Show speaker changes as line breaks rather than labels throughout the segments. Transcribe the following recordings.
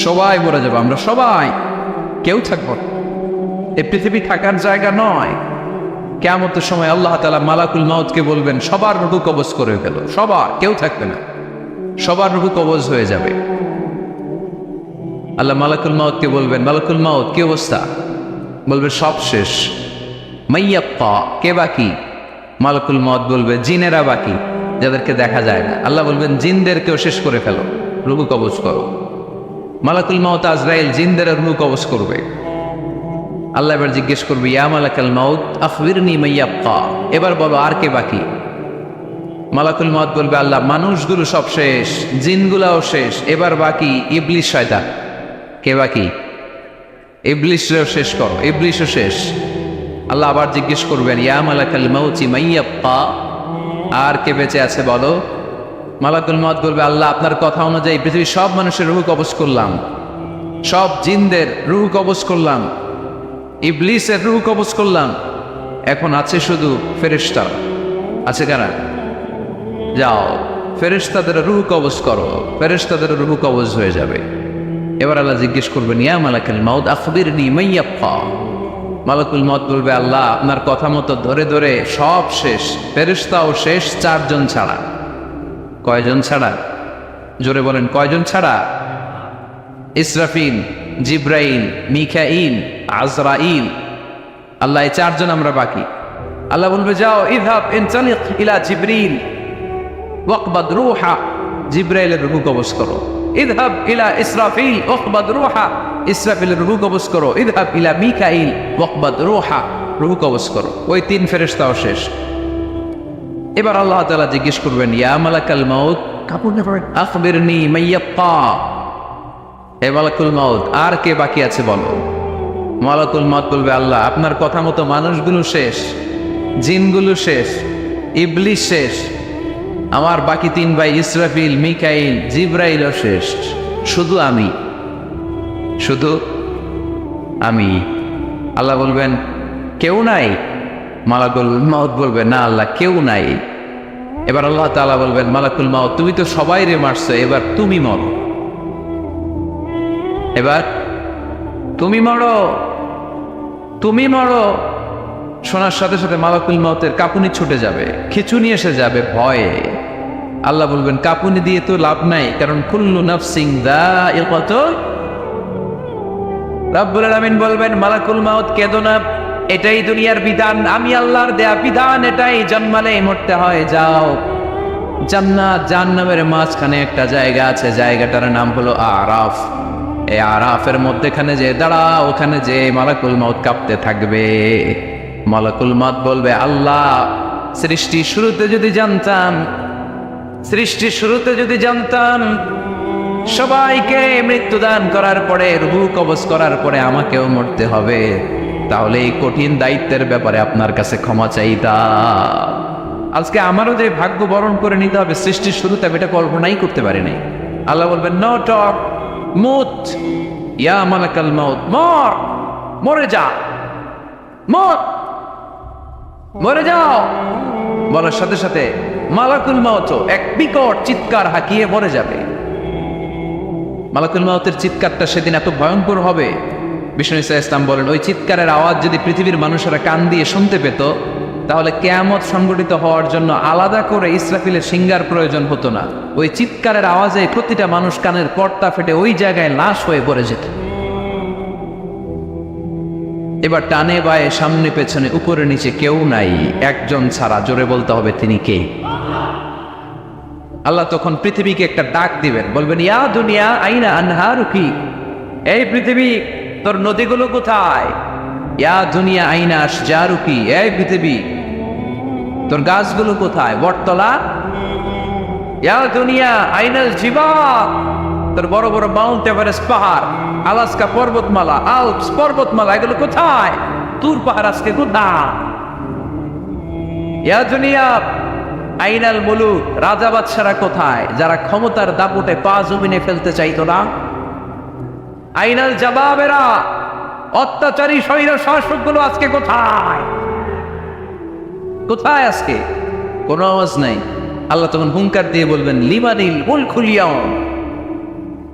সবাই মরে যাবো, আমরা সবাই, কেউ থাকবো না। এই পৃথিবী থাকার জায়গা নয়। কিয়ামতের সময় আল্লাহ তাআলা মালাকুল মাউতকে বলবেন, সবার রূহ কবজ করে ফেল, সবার, কেউ থাকবে না, সবার রূহ কবজ হয়ে যাবে। আল্লাহ মালাকুল মাউতকে বলবেন, মালাকুল মাউত কি অবস্থা? বলবে সব শেষ। মাইয়াপ্পা, কে বাকি? মালাকুল মাউত বলবে জিনেরা বাকি, যাদেরকে দেখা যায় না। আল্লাহ বলবেন জিনদেরকেও শেষ করে ফেলো, রূহ কবজ করো। মালাকুল মাউত আজরাইল জিনদের রূহ কবজ করবে। আল্লাহ এবার জিজ্ঞেস করবে, ইয়া মালাকাল মাউত আখবিরনি মাইয়াপ্পা, এবার বলো আর কে বাকি? মালাকুল মাউত বলবে, আল্লাহ মানুষগুলো সব শেষ, জিনগুলাও শেষ, এবার বাকি ইবলিস শয়তান। কে বাকি? ইবলিসও শেষ করো, ইবলিসও শেষ। আল্লাহ আবার জিজ্ঞেস করবেন, ইয়া মালাকাল মাউতি মাইয়াপ্পা, আর কে বেঁচে আছে বলো? মালাকুল মাউত বলবে, আল্লাহ আপনার কথা অনুযায়ী পৃথিবীর সব মানুষের রূহ কবজ করলাম, সব জিনদের রূহ কবজ করলাম, ইবলিসের রূহ কবজ করলাম, এখন আছে শুধু ফেরেশতা। আছে কারা? যাও ফেরেশতাদের রূহ কবজ করো, ফেরেশতাদের রূহ কবজ হয়ে যাবে। এবার আল্লাহ জিজ্ঞেস করবেন, ইয়া মালাকুল মাউত আখবিরনি মাইয়াপ্পা। মালাকুল মাউত বলবে, আল্লাহ আপনার কথা মতো ধরে ধরে সব শেষ, ফেরেশতাও শেষ, চারজন ছাড়া। কয়জন ছাড়া? জোরে বলেন, কয়জন ছাড়া? ইসরাফিল, জিব্রাইল, মিকাইল, আজরাইল। আল্লাহ এই চারজন আমরা বাকি। আল্লাহ বলবে, যাও ইযহাব ইনতালিক ইলা জিবরিল ওয়াকবাদ রূহা, জিব্রাইলের রূহ কবজ করো। ইযহাব ইলা ইসরাফিল ওয়াকবাদ রূহা, ইসরাফিলের রূহ কবজ করো। ইযহাব ইলা মিকাইল ওয়াকবাদ রূহা, রূহ কবজ করো। ওই তিন ফেরেশতাও শেষ। এবার আল্লাহ তাআলা জিজ্ঞেস করবেন, ইয়া মালাকাল মাউত আখবিরনি মাইয়াপ্পা, হে মালাকুল মাউত আর কে বাকি আছে বলো? মালাকুল মাউত বলবে, আল্লাহ আপনার কথা মতো মানুষগুলো শেষ, জিনগুলো শেষ, ইবলিস শেষ, আমার বাকি তিন ভাই ইসরাফিল, মিকাইল, জিব্রাইলও শেষ, শুধু আমি, শুধু আমি। আল্লাহ বলবেন, কেউ নাই? মালাকুল মাউত বলবে, না আল্লাহ কেউ নাই। এবার আল্লাহ তাআলা বলবেন, মালাকুল মাউত তুমি তো সবাই রে মারছো, এবার তুমি মরো, এবার তুমি মরো, তুমি মরো। শোনার সাথে সাথে মালাকুল মাউতের কাঁপুনি ছুটে যাবে, খিঁচুনি এসে যাবে ভয়ে। আল্লাহ বলবেন, কাঁপুনি দিয়ে তো লাভ নাই, কারণ কুল্লু নাফসিন যায়িকাতুল। রব্বুল আলামিন বলবেন, মালাকুল মাউত কেঁদো না, এটাই দুনিয়ার বিধান, আমি আল্লাহর দেয়া বিধান, এটাই, জন্মালেই মরতে হয়। যাও, জান্নাত জাহান্নামের মাঝখানে একটা জায়গা আছে, জায়গাটার নাম হলো আরাফ। এই আরাফের মধ্যেখানে যে দাঁড়া, ওখানে যে মালাকুল মাউত কাঁপতে থাকবে। মালাকুল মাউত বলবে, আল্লাহ সৃষ্টির শুরুতে যদি জানতাম, সৃষ্টির শুরুতে যদি জানতাম সবাইকে মৃত্যুদান করার পরে, রূহ কবজ করার পরে আমাকেও মরতে হবে, তাহলে এই কঠিন দায়িত্বের ব্যাপারে আপনার কাছে ক্ষমা চাইতাম। আজকে আমারও যে ভাগ্য বরণ করে নিতে হবে সৃষ্টির শুরুতে, আমি এটা কল্পনাই করতে পারি নাই। আল্লাহ বলবেন, নো টক, মুত, ইয়া মালাকাল মাউত, মর, মরে যা, মর, মরে যাও। বলার সাথে সাথে মালাকুল মাউত এক বিকট চিৎকার হাঁকিয়ে মরে যাবে। মালাকুল মাউতের চিৎকারটা সেদিন এত ভয়ঙ্কর হবে, বিষ্ণু ঈসা ইসলাম বলেন, ওই চিৎকারের আওয়াজ যদি পৃথিবীর মানুষেরা কান দিয়ে শুনতে পেত, তাহলে কিয়ামত সংগঠিত হওয়ার জন্য আলাদা করে ইসরাফিলের সিঙ্গার প্রয়োজন হতো না। ওই চিৎকারের আওয়াজে প্রতিটা মানুষ কানের পর্দা ফেটে ওই জায়গায় লাশ হয়ে পড়ে যেত। এবার টানে বায়ে, সামনে পেছনে, উপরে নিচে কেউ নাই, একজন ছাড়া। জোরে বলতে হবে, তিনি কে? আল্লাহ তখন পৃথিবীকে একটা ডাক দিবেন, বলবেন, ইয়া দুনিয়া আইনা আনহারুকি, এই পৃথিবী তোর নদীগুলো কোথায়? ইয়া দুনিয়া আইনা আশজারুকি, এই পৃথিবী তোর গাছগুলো কোথায়? বটতলা। ইয়া দুনিয়া আইনাল জিবাল, তোর বড় বড় মাউন্ট এভারেস্ট পাহাড়, আলাস্কা পর্বতমালা, আল্পস পর্বতমালা, এগুলো কোথায়? তুর পাহাড় আজকে কোথায়? ইয়া দুনিয়া আইনাল মুলুক, রাজা বাদশারা কোথায়, যারা ক্ষমতার দাপটে পা জমিনে ফেলতে চাইতো না? আইনাল জাবাবেরা, অত্যাচারী স্বৈর শাসকগুলো আজকে কোথায়? কোথায় আজকে? কোনো আওয়াজ নাই। আল্লাহ তখন হুঙ্কার দিয়ে বলবেন, লিমানিল মুলকুল ইয়াউম,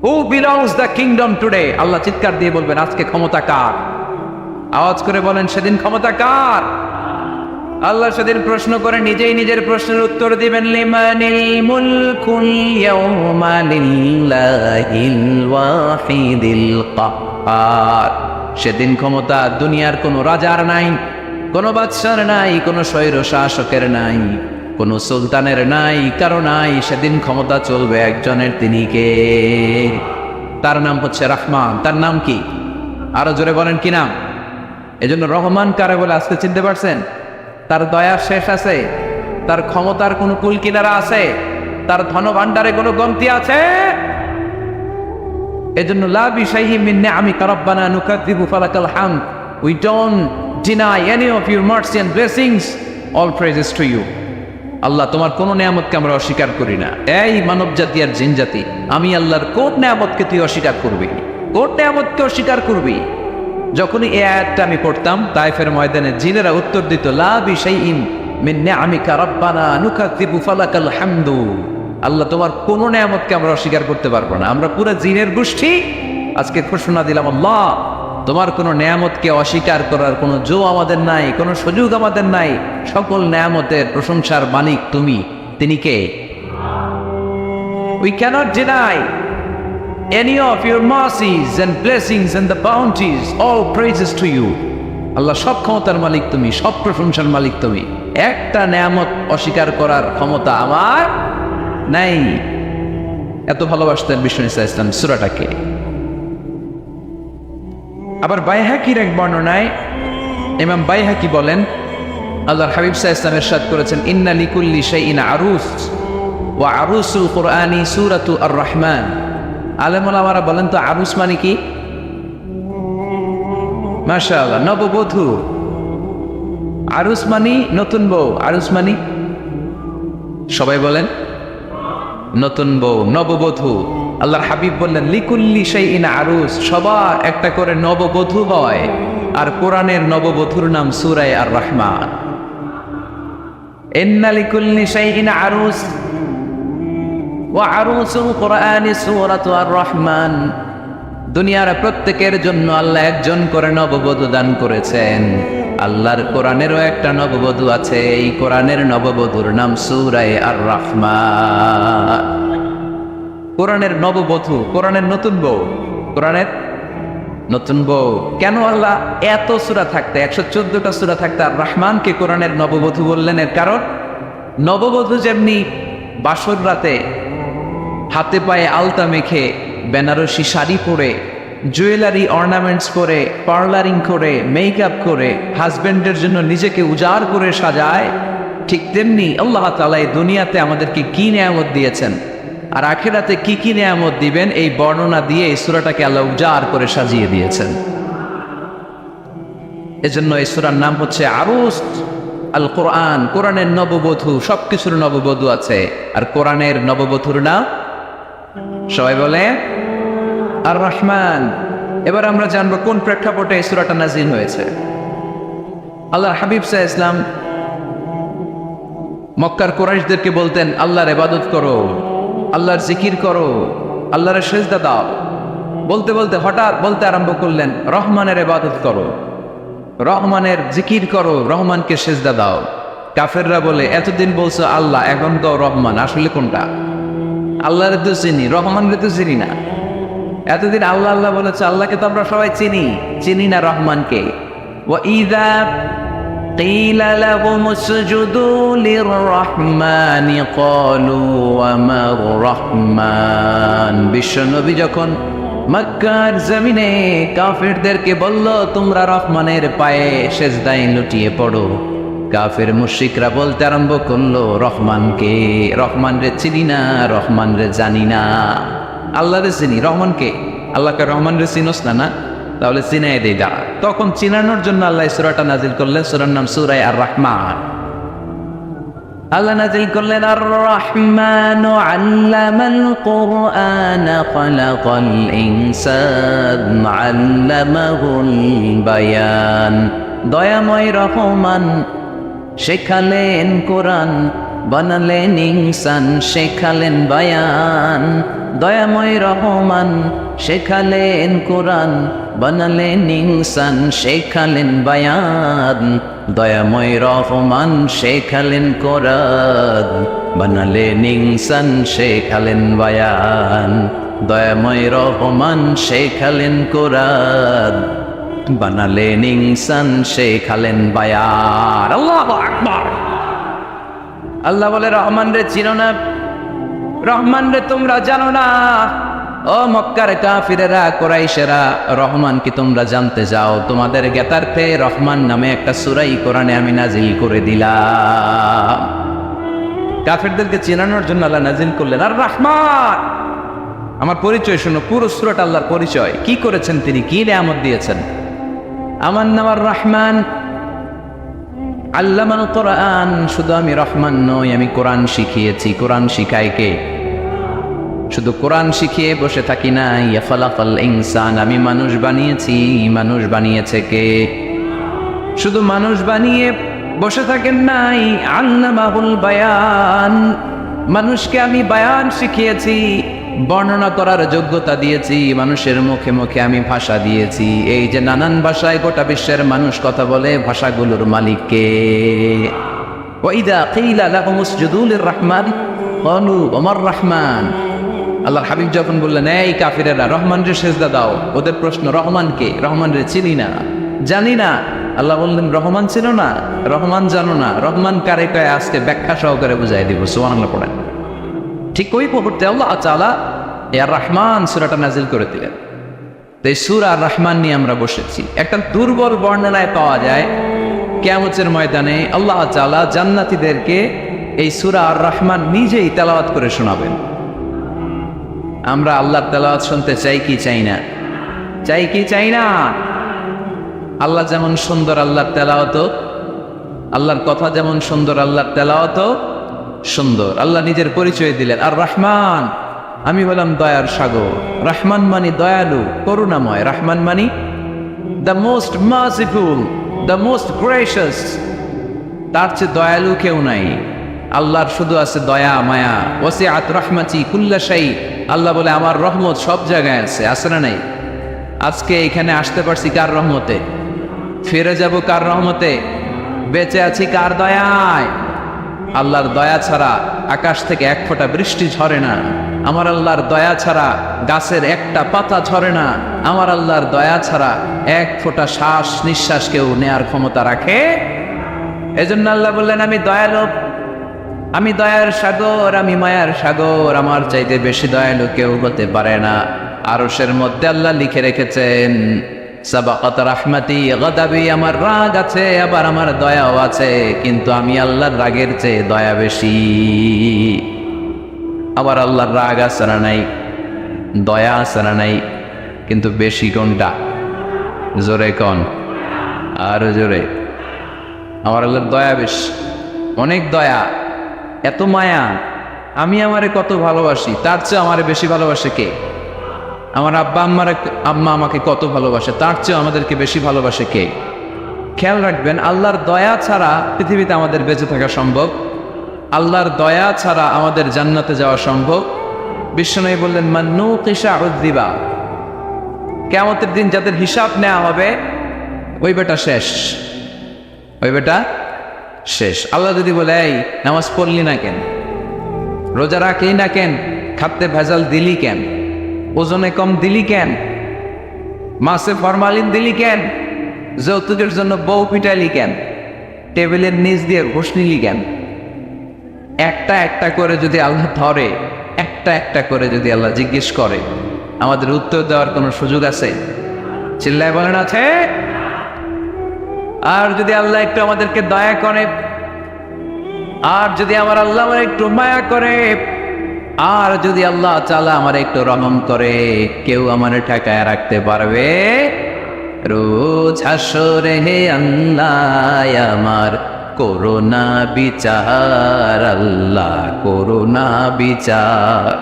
who belongs the kingdom today? Allah চিৎকার দিয়ে বলবেন আজকে ক্ষমতা কার? আওয়াজ করে বলেন সেদিন ক্ষমতা কার? আল্লাহ সেদিন প্রশ্ন করে নিজেই নিজের প্রশ্নের উত্তর দিবেন, লিমানিল মুলকুল ইয়াউমা লিল্লাহিল ওয়াহিদিল কাহ্হার। সেদিন ক্ষমতা দুনিয়ার কোনো রাজার নাই, কোনো বাদশার নাই, কোনো স্বৈর শাসকের নাই, কোনো সুলতানের নাই, কারো নাই। সেদিন ক্ষমতা চলবে একজনের, তিনি কে? তার নাম হচ্ছে রহমান। তার নাম কি? আরো জোরে বলেন কি নাম? এজন্য রহমান কারে বলে আজকে চিনতে পারছেন? তার দয়ার শেষ আছে? তার ক্ষমতার কোনো কুল কিনারা আছে? তার ধন ভাণ্ডারে কোনো কমতি আছে? এজন্য লা বিশাইহি মিন নিআমিকা রাব্বানা নুকাযযিবু ফালাকাল হামদ। We don't deny any of your mercy and blessings, all praises to you. Allah তোমার কোন নিয়ামতকে আমরা অস্বীকার করি না। এই মানব জাতি আর জিন জাতি, আমি আল্লাহর কোন নিয়ামতকে তুই অস্বীকার করবি? কোন নিয়ামতকে অস্বীকার করবি? যখনই এই আয়াতটা আমি পড়তাম তায়েফের ময়দানে, জিনেরা উত্তর দিত লা বিশাইইন মিন নিআমিকা রাব্বানা নুকাযযিবু ফালাকাল হামদু। আল্লাহ তোমার কোন নিয়ামতকে আমরা অস্বীকার করতে পারবো না। আমরা পুরো জিনের গোষ্ঠী আজকে ঘোষণা দিলাম, আল্লাহ তোমার কোনো নিয়ামতকে অস্বীকার করার কোনো জো আমাদের নাই, কোনো সুযোগ আমাদের নাই। সকল নিয়ামতের প্রশংসার মালিক তুমি। তিনি কে? We cannot deny any of your mercies and blessings and the bounties, all praises to you. আল্লাহ সব ক্ষমতার মালিক তুমি, সব প্রশংসার মালিক তুমি। একটা নিয়ামত অস্বীকার করার ক্ষমতা আমার নাই। এত ভালোবাসতেন বিষ্ণু ইসলাম সূরাটাকে। আবার বাইহাকির এক বর্ণনায় ইমাম বাইহাকি বলেন, আল্লাহর হাবিব সাল্লাল্লাহু আলাইহি ওয়াসাল্লাম ইরশাদ করেছেন, ইন্না লিকুল্লি শাইইন আরুস ওয়া আরুসুল কুরআনি সূরাতু আর-রাহমান। আলেম ওলামারা বলেন তো আরুস মানে কি? মাশাআল্লাহ, নববধূ। আরুস মানে নতুন বউ। আরুস মানে সবাই বলেন নতুন বউ, নববধূ। আল্লাহর হাবিব বললেন লিকুল্লি শাইইন আরুস, সবার একটা করে নববধূ হয়। আর কোরআনের নববধূর নাম সূরা আর-রাহমান। ইন্না লিকুল্লি শাইইন আরুস ওয়া আরুসুল কুরআনি সূরাতু আর-রাহমান। দুনিয়ার প্রত্যেকের জন্য আল্লাহ একজন করে নববধূ দান করেছেন। আল্লাহর কোরআনেরও একটা নববধূ আছে। এই কোরআনের নববধূর নাম সূরা আর-রাহমান। কোরআনের নববধূ, কোরআনের নতুন বউ, কোরআনের নতুন বউ। কেন আল্লাহ এত সূরা থাকতে, 114টা সূরা থাকতে আর রহমানকে কোরআনের নববধূ বললেন? এর কারণ নববধূ যেমনি বাসর রাতে হাতে পায়ে আলতা মেখে, বেনারসি শাড়ি পরে, জুয়েলারি অর্নামেন্টস পরে, পার্লারিং করে, মেকআপ করে হাজবেন্ডের জন্য নিজেকে উজাড় করে সাজায়, ঠিক তেমনি আল্লাহ তাআলা এই দুনিয়াতে আমাদেরকে কি নিয়ামত দিয়েছেন আর আখিরাতে কি কি নিয়ামত দিবেন, এই বর্ণনা দিয়ে এই সূরাটাকে আল্লাহ উজাড় করে সাজিয়ে দিয়েছেন। এজন্য এই সূরার নাম হচ্ছে আরুস আল কোরআন। কোরআনের নববধূ, সবকিছুর নববধূ আছে। আর কোরআনের নববধূর নাম সবাই বলে আর রহমান। এবার আমরা জানবো কোন প্রেক্ষাপটে এই সূরাটা নাযিল হয়েছে। আল্লাহর হাবিব সাল্লাল্লাহু আলাইহি ওয়াসাল্লাম মক্কার কুরাইশদেরকে বলতেন আল্লাহর ইবাদত করো, আল্লাহর জিকির করো, আল্লাহর সেজদা দাও। বলতে বলতে হঠাৎ বলতে আরম্ভ করলেন রহমানের ইবাদত করো, রহমানের জিকির করো, রহমানকে সেজদা দাও। কাফেররা বলে এতদিন বলছো আল্লাহ, এখন কও রহমান, আসলে কোনটা? আল্লাহরে তো চিনি, রহমানরে তো চিনি না। এতদিন আল্লাহ আল্লাহ বলেছে, আল্লাহকে তো আমরা সবাই চিনি না রহমানকে। ওয়া ইযা কিলা লাহুম উসজুদু লির-রাহমানি ক্বালু ওয়া মার রাহমান। বিশ্বনবী যখন মক্কার জমিনে কাফেরদেরকে বলল তোমরা রহমানের পায়ে সেজদায় লুটিয়ে পড়ো, কাফের মুশরিকরা বলতে আরম্ভ করলো রহমানকে, রহমান রে চিনি না, রহমান রে জানি না। আল্লাহ রে চিনি, রহমানকে? আল্লাহকে রহমান রে চিনোস না? না, তাহলে চিনাই দেই দা। তখন চিনানোর জন্য আল্লাহ সূরাটা নাজিল করলেন। সূরার নাম সূরা আর-রাহমান। আল্লাহ নাজিল করলেন আর রহমানু আল্লামাল কুরআন খালাকাল ইনসান আল্লামাহুল বায়ান। দয়াময় রহমান শেখালেন কোরআন, বানালেন ইনসান শেখালেন বায়ান, দয়াময় রহমান শেখালেন কোরআন, বানালেন ইনসান শেখালেন বায়ান, দয়াময় রহমান শেখালেন কোরআন, বানালেন ইনসান শেখালেন বায়ান, দয়াময় রহমান শেখালেন কোরআন, বানালেন ইনসান শেখালেন বায়ান। আল্লাহু আকবার। আল্লাহ বলে রহমান রে চিনো না, রহমান রে তোমরা জানো না। ও মক্কার কাফিরেরা কুরাইশেরা, রহমান কি তোমরা জানতে যাও? তোমাদের জ্ঞাতার্থে রহমান নামে একটা সূরাই কোরআনে আমি নাজিল করে দিলাম। কাফিরদেরকে চেনানোর জন্য আল্লাহ নাজিল করলেন আর রহমান। আমার পরিচয় শোনো, পুরো সূরাটা আল্লাহর পরিচয়, কি করেছেন তিনি, কি নিয়ামত দিয়েছেন। আমার নাম আর রহমান, আল্লামাল কোরআন। শুধু আমি রহমান নই, আমি কোরআন শিখিয়েছি। কোরআন শিখায় কে? শুধু কোরআন শিখিয়ে বসে থাকি না। ইয়া খালাকাল ইনসান, আমি মানুষ বানিয়েছি। মানুষ বানিয়েছে কে? শুধু মানুষ বানিয়ে বসে থাকেন নাই, আল্লামাহুল বায়ান, মানুষকে আমি বায়ান শিখিয়েছি, বর্ণনা করার যোগ্যতা দিয়েছি। মানুষের মুখে মুখে আমি ভাষা দিয়েছি। এই যে নানান ভাষায় গোটা বিশ্বের মানুষ কথা বলে, ভাষাগুলোর মালিক কে? ওয়াইদা কিলা লাহুম উসজুদু লিররহমান ক্বালু ওমার রহমান। আল্লাহর হাবিব যখন বললেন এই কাফিরেরা রহমানরে সেজদা দাও, ওদের প্রশ্ন রহমান কে? রহমানরে চিনি না, জানি না। আল্লাহ বললেন রহমান ছিল না, রহমান জানো না, রহমান কারে কয় আজকে ব্যাখ্যা সহকারে বুঝাই দিব। সুবহানাল্লাহ পড়েন। ঠিক ওই মুহূর্তে আল্লাহ তাআলা আর রহমান সূরাটা নাজিল করে দিলেন। তো এই সূরা আর রহমান নিয়ে আমরা বসেছি। একটা দুর্বল বর্ণনায় পাওয়া যায় কিয়ামতের ময়দানে আল্লাহ তাআলা জান্নাতীদেরকে এই সূরা আর রহমান নিজেই তেলাওয়াত করে শোনাবেন। আমরা আল্লাহর তেলাওয়াত শুনতে চাই কি চাই না? চাই কি চাই না? আল্লাহ যেমন সুন্দর, আল্লাহর তেলাওয়াত, আল্লাহর কথা যেমন সুন্দর, আল্লাহর তেলাওয়াত সুন্দর। আল্লাহ নিজের পরিচয় দিলেন আর রহমান, আমি বললাম দয়ার সাগর। রহমান মানি দয়ালু, করুণাময়। রহমান মানি the most merciful, the most gracious. তার চেয়ে দয়ালু কেউ নাই। আল্লাহর শুধু আছে দয়া মায়া। ওয়াসিআত রাহমাতি কুল্লা শাই। আল্লাহ বলে আমার রহমত সব জায়গায় আছে। আছে না নাই? আজকে এখানে আসতে পারছি কার রহমতে? ফিরে যাব কার রহমতে? বেঁচে আছি কার দয়ায়? আল্লাহর দয়া ছাড়া আকাশ থেকে এক ফোঁটা বৃষ্টি ঝরে না। আমার আল্লাহর দয়া ছাড়া গাছের একটা পাতা ঝরে না। আমার আল্লাহর দয়া ছাড়া এক ফোঁটা শ্বাস নিঃশ্বাস কেউ নেয়ার ক্ষমতা রাখে? এজন্য আল্লাহ বললেন আমি দয়ালু, আমি দয়ার সাগর, আমি মায়ার সাগর। আমার চাইতে বেশি দয়ালু কেউ হতে পারে না। আরশের মধ্যে আল্লাহ লিখে রেখেছেন সাবাকাত রাহমাতি গাদাবি, আমার রাগ আছে আবার আমার দয়াও আছে, কিন্তু আমি আল্লাহর রাগের চেয়ে দয়া বেশি। আবার আল্লাহর রাগ আছে না নাই? দয়া আছে না নাই? কিন্তু বেশি কোনটা? জোরে কোন? আর জোরে। আমার আল্লাহর দয়া বেশি, অনেক দয়া, এত মায়া। আমি আমারে কত ভালোবাসি, তার চেয়ে আমারে বেশি ভালোবাসে কে? আমার আম্মা আমাকে কত ভালোবাসে, তার চেয়ে আমাদেরকে বেশি ভালোবাসে কে? খেয়াল রাখবেন, আল্লাহর দয়া ছাড়া পৃথিবীতে আমাদের বেঁচে থাকা সম্ভব। আল্লাহর দয়া ছাড়া আমাদের জান্নাতে যাওয়া সম্ভব। বিশ্বনবী বললেন মান নুকিশা উযযিবা, কিয়ামতের দিন যাদের হিসাব নেওয়া হবে ওই বেটা শেষ, ওই বেটা শেষ। আল্লাহ যদি বলে এই নামাজ পড়লি না কেন, রোজা রাখলি না কেন, খাদ্যে ভেজাল দিলি কেন, ওজনে কম দিলি কেন, মাছে ফরমালিন দিলি কেন, যৌতুকের জন্য বউ পিটাইলি কেন, টেবিলের নিচ দিয়ে ঘুষ নিলি কেন, একটা একটা করে যদি আল্লাহ ধরে, একটা একটা করে যদি আল্লাহ জিজ্ঞেস করে, আমাদের উত্তর দেওয়ার কোনো সুযোগ আছে? চিল্লায় বলেন আছে? আর যদি আল্লাহ একটু আমাদেরকে দয়া করে, আর যদি আমার আল্লাহ আমার একটু মায়া করে, আর যদি আল্লাহ তাআলা আমার একটু রহম করে, কেউ আমার ঠেকায় রাখতে পারবে? রোজ হাসরে হে আল্লাহ আমার করোনা বিচার, আল্লাহ করোনা বিচার।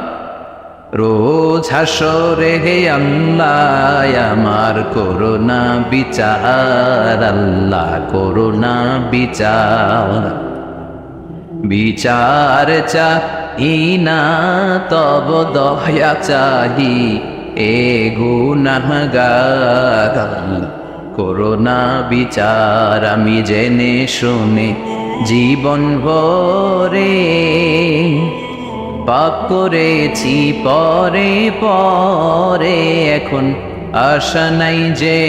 রোজ হাসরে হে আল্লাহ আমার করোনা বিচার, আল্লাহ করোনা বিচার। বিচার চাহি না তব দয়া চাহি এ গুনাহগার করোনা বিচার আমি জেনে শুনে জীবন ভরে পাপ করেছি পরে পরে এখন আশা নাই যে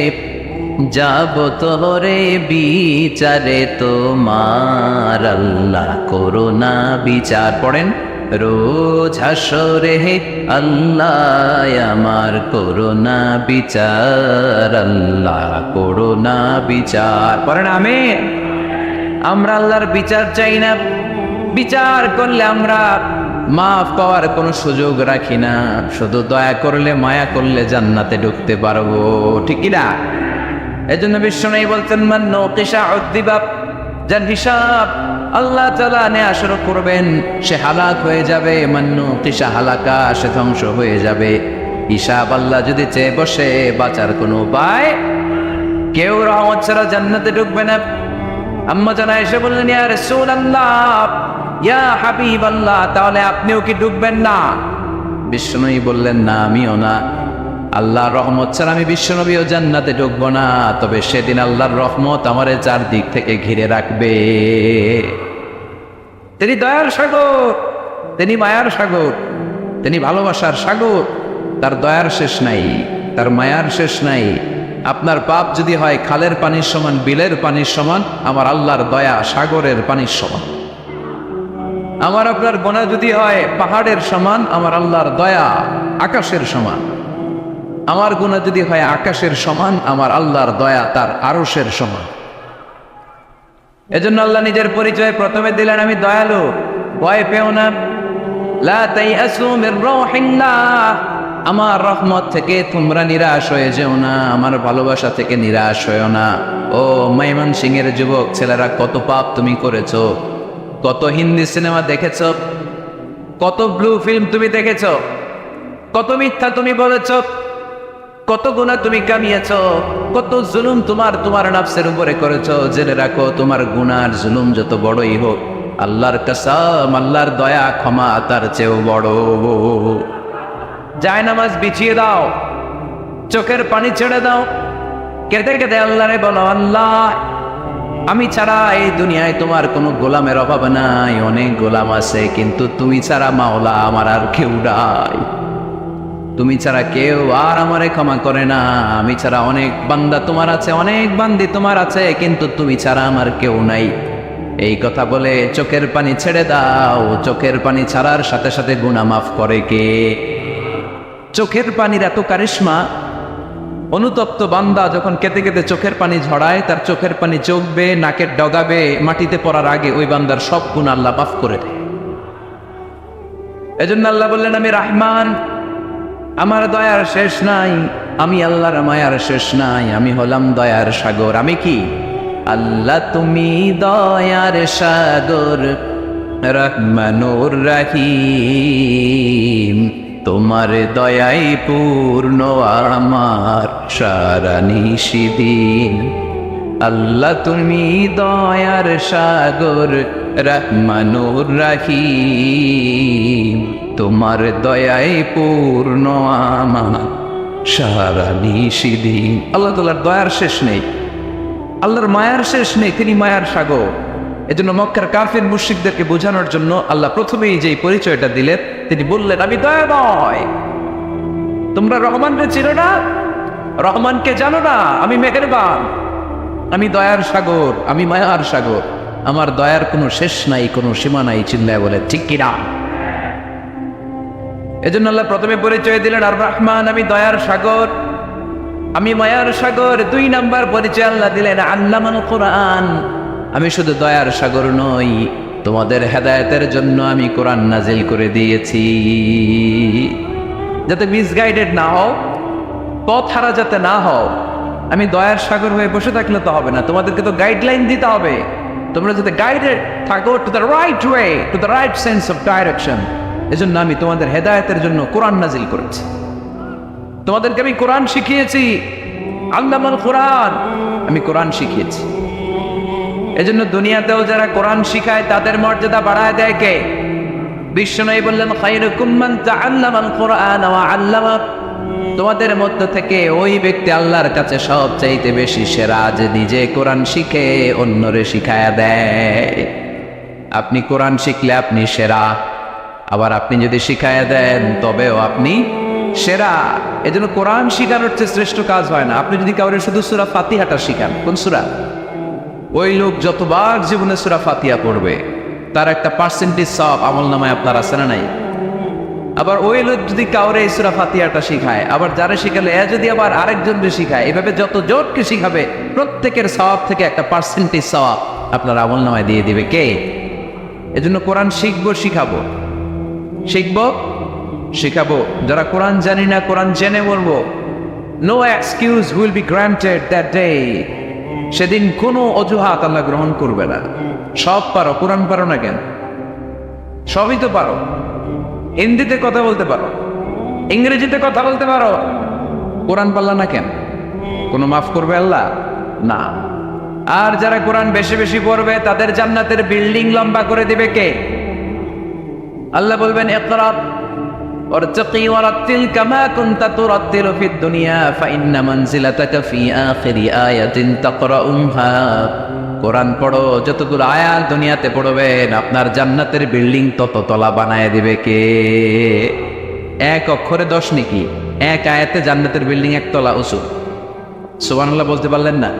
যাব তোরে বিচারে তোমার আল্লাহ করোনা বিচার পড়েন রোজ হাসরে আল্লাহ আমার করোনা বিচার আল্লাহ করোনা বিচার পড়েন আমিন। আমরা আল্লাহর বিচার চাই না, বিচার করলে আমরা মাফ পাওয়ার কোনো সুযোগ রাখি না, শুধু দয়া করলে মায়া করলে জান্নাতে ঢুকতে পারবো, ঠিক কিনা? এই জন্য বিশ্বনবী বলতেন মান নকিশা উদ্দিবা, যার হিসাব আল্লাহ তাআলা নেয়া শুরু করবেন সে হালাক হয়ে যাবে, মান নকিশা হালাকা, সে ধ্বংস হয়ে যাবে। হিসাব আল্লাহ যদি চেয়ে বসে বাঁচার কোনো উপায়, কেউ রহমত ছাড়া জান্নাতে ঢুকবে না। আম্মা জানা এসে বললেন ইয়া রাসূলুল্লাহ ইয়া হাবিবাল্লাহ, তাহলে আপনিও কি ডুববেন না? বিশ্বনবী বললেন না, আমিও না। আল্লাহর রহমত ছাড়া আমি বিশ্বনবীও জান্নাতে ঢুকবো না, তবে সেদিন আল্লাহর রহমত আমারে চারদিক থেকে ঘিরে রাখবে। তিনি দয়ার সাগর, তিনি মায়ার সাগর, তিনি ভালোবাসার সাগর। তার দয়ার শেষ নাই, তার মায়ার শেষ নাই। আপনার পাপ যদি হয় খালের পানির সমান, বিলের পানির সমান, আমার আল্লাহর দয়া সাগরের পানির সমান। আমার আপনার গুনাহ যদি হয় পাহাড়ের সমান, আমার আল্লাহর দয়া আকাশের সমান। আমার গুনাহ যদি হয় আকাশের সমান, আমার আল্লাহর দয়া তার আরশের সমান। এজন্য আল্লাহ নিজের পরিচয় প্রথমে দিলেন আমি দয়ালু, ভয় পেও না। লা তাইয়াসু মির রাহিল্লাহ, আমার রহমত থেকে তোমরা নিরাশ হয়ে যেও না, আমার ভালোবাসা থেকে নিরাশ হয়েও না। ও ময়মনসিংহের যুবক ছেলেরা, কত পাপ তুমি করেছো, কত হিন্দি সিনেমা দেখেছো, কত ব্লু ফিল্ম তুমি দেখেছো, কত মিথ্যা তুমি বলেছো, কত গুনাহ তুমি কামিয়েছো, কত জুলুম তোমার নাফসের উপরে করেছো। জেনে রাখো তোমার গুনার জুলুম যত বড়ই হোক, আল্লাহর কসম আল্লাহর দয়া ক্ষমা তার চেয়েও বড়। জায়নামাজ বিছিয়ে দাও, চোখের পানি ছেড়ে দাও, কেঁদে কেঁদে আল্লাহরে বলো আল্লাহ আমি ছাড়া এই দুনিয়ায় তোমার কোনো গোলামের অভাব নাই, অনেক গোলাম আছে, কিন্তু তুমি ছাড়া মাওলা আমার আর কেউ নাই। তুমি ছাড়া কেউ আর আমারে ক্ষমা করে না। আমি ছাড়া অনেক বান্দা তোমার আছে, অনেক বান্দি তোমার আছে, কিন্তু তুমি ছাড়া আমার কেউ নাই। এই কথা বলে চোখের পানি ছেড়ে দাও। চোখের পানি ছাড়ার সাথে সাথে গুনাহ মাফ করে কে? চোখের পানির এত কারিশমা, অনুতপ্ত বান্দা যখন কেঁদে কেঁদে চোখের পানি ঝরায়, তার চোখের পানি চোখ বেয়ে নাকের ডগাবে মাটিতে পড়ার আগে ওই বান্দার সব গুনাহ আল্লাহ মাফ করে দেয়। এজন্য আল্লাহ বললেন আমি রহমান, আমার দয়ার শেষ নাই, আমি আল্লাহর মায়ার শেষ নাই, আমি হলাম দয়ার সাগর। আমি কি? আল্লাহ তুমি দয়ার সাগর, রহমানুর রহিম, তোমার দয়াই পূর্ণ আমার সারা নিশিদিন। আল্লাহ তুমি দয়ার সাগর, রহমানুর রহিম, তোমার দয়াই পূর্ণ আমার সারা নিশিদিন। আল্লাহ তাআলার দয়ার শেষ নেই, আল্লাহর মায়ার শেষ নেই, তিনি মায়ার সাগর। এজন্য মক্কার কাফির মুশরিকদেরকে বোঝানোর জন্য আল্লাহ প্রথমেই যে পরিচয়টা দিলেন, তিনি বললেন আমি দয়াময়। তোমরা রহমানকে চিনো না, রহমানকে জানো না, আমি মেহেরবান, আমি দয়ার সাগর, আমি মায়ার সাগর, আমার দয়ার কোনো শেষ নাই, কোনো সীমা নাই। চিল্লায় বলে ঠিক কিনা? এজন্য আল্লাহ প্রথমে পরিচয় দিলেন আর রহমান, আমি দয়ার সাগর, আমি মায়ার সাগর। 2 নাম্বার পরিচয় আল্লাহ দিলেন আল্লামাল কোরআন, আমি শুধু দয়ার সাগর নই, তোমাদের হেদায়েতের জন্য আমি কোরআন নাজিল করে দিয়েছি, যাতে মিসগাইডেড না হও, পথ হারা যাতে না হও। আমি দয়ার সাগর হয়ে বসে থাকলে তো হবে না, তোমাদেরকে তো গাইডলাইন দিতে হবে। তোমরা যাতে গাইডেড থাকো to the right way, to the right sense of direction. এজন্য আমি তোমাদের হেদায়েতের জন্য কোরআন নাজিল করেছি, তোমাদেরকে আমি কোরআন শিখিয়েছি। আল্লামাল কোরআন, আমি কোরআন শিখিয়েছি। এজন্য দুনিয়াতেও যারা কোরআন শিখায় তাদের মর্যাদা বাড়ায় দেয় কে? বিশ্বনবী বললেন, খায়রুকুম মান তাআল্লামাল কুরআন ওয়া আল্লামা। তোমাদের মধ্য থেকে ওই ব্যক্তি আল্লাহর কাছে সবচাইতে বেশি সেরা, যে নিজে কোরআন শিখে অন্যরে শিখায়া দেয়। আপনি কোরআন শিখলে আপনি সেরা, আবার আপনি যদি শিখায়া দেন তবেও আপনি সেরা। এজন্য কোরআন শিখানোর চেয়ে শ্রেষ্ঠ কাজ হয় না। আপনি যদি কাউরে শুধু সূরা ফাতিহাটা শিখান, কোন সূরা, ওই লোক যতবার জীবনে সূরা ফাতিহা পড়বে তার একটা পার্সেন্টেজ সওয়াব আমলনামায় আপনার আছে না নাই? আবার ওই লোক যদি কাউরে এই সূরা ফাতিহাটা শিখায়, আবার যারা শিখালে এ যদি আবার আরেকজনকে শিখায়, এভাবে যত জনকে শিখাবে প্রত্যেকের সওয়াব থেকে একটা পার্সেন্টেজ সওয়াব আপনার আমলনামায় দিয়ে দিবে কে? এজন্য কোরআন শিখবো, শিখাবো, শিখবো, শিখাবো। যারা কোরআন জানি না কোরআন জেনে বলবো। No excuse will be granted that day. সেদিন কোনো অজুহাত আল্লাহ গ্রহণ করবে না। সব পারো, কোরআন পারো না কেন? সবই তো পারো। হিন্দিতে কথা বলতে পারো, ইংরেজিতে কথা বলতে পারো, কোরআন পারলা না কেন? কোনো মাফ করবে আল্লাহ? না। আর যারা কোরআন বেশি বেশি পড়বে তাদের জান্নাতের বিল্ডিং লম্বা করে দিবে কে? আল্লাহ বলবেন, ইকরা ওয়ারতাকি ওয়ারাতিল কামা কুনতা তুরাতিলু ফিদ দুনিয়া ফাইন্না মানজিলাতাকা ফি আখিরি আয়াতিন তাকরাউহা। কোরআন পড়ো, যতগুলো আয়াত দুনিয়াতে পড়বেন আপনার জান্নাতের বিল্ডিং তত তলা বানায় দিবে কে? এক অক্ষরে 10 নেকি, এক আয়াতে জান্নাতের বিল্ডিং একতলা উঁচু। সুবহানাল্লাহ বলতে পারলেন না?